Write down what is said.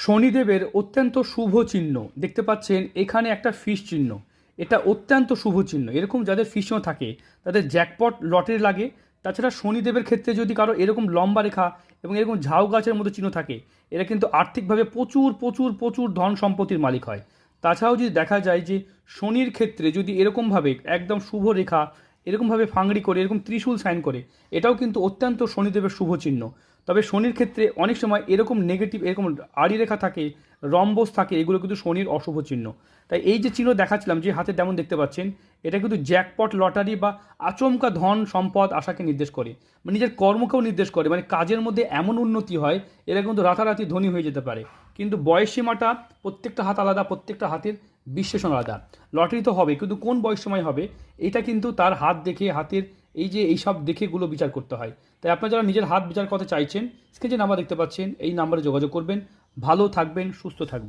শনিদেবের অত্যন্ত শুভ চিহ্ন দেখতে পাচ্ছেন এখানে একটা ফিশ চিহ্ন। এটা অত্যন্ত শুভ চিহ্ন। এরকম যাদের ফিশ চিহ্ন থাকে তাদের জ্যাকপট লটারি লাগে। তাছাড়া শনিদেবের ক্ষেত্রে যদি কারো এরকম লম্বা রেখা এবং এরকম ঝাউ গাছের মতো চিহ্ন থাকে, এরা কিন্তু আর্থিকভাবে প্রচুর প্রচুর প্রচুর ধন সম্পত্তির মালিক হয়। তাছাড়াও যদি দেখা যায় যে শনির ক্ষেত্রে যদি এরকমভাবে একদম শুভ রেখা এরকমভাবে ফাংড়ি করে এরকম ত্রিশূল সাইন করে, এটাও কিন্তু অত্যন্ত শনিদেবের শুভ চিহ্ন। তবে শনির ক্ষেত্রে অনেক সময় এরকম নেগেটিভ এরকম আড়ি রেখা থাকে, রম্বস থাকে, এগুলো কিন্তু শনির অশুভ চিহ্ন। তাই এই যে চিহ্ন দেখাচ্ছিলাম, যে হাতে যেমন দেখতে পাচ্ছেন, এটা কিন্তু জ্যাকপট লটারি বা আচমকা ধন সম্পদ আশাকে নির্দেশ করে, মানে নিজের কর্মকেও নির্দেশ করে। মানে কাজের মধ্যে এমন উন্নতি হয়, এরা কিন্তু রাতারাতি ধনী হয়ে যেতে পারে। কিন্তু বয়স সীমাটা প্রত্যেকটা হাত আলাদা, প্রত্যেকটা হাতের বিশ্লেষণ আলাদা। লটারি তো হবে, কিন্তু কোন বয়স সময় হবে এটা কিন্তু তার হাত দেখে, হাতের এই যে এইসব দেখেগুলো বিচার করতে হয়। তাই আপনারা যারা নিজের হাত বিচার করতে চাইছেন, স্ক্রিনে যে নাম্বার দেখতে পাচ্ছেন এই নাম্বারে যোগাযোগ করবেন। ভালো থাকবেন, সুস্থ থাকবেন।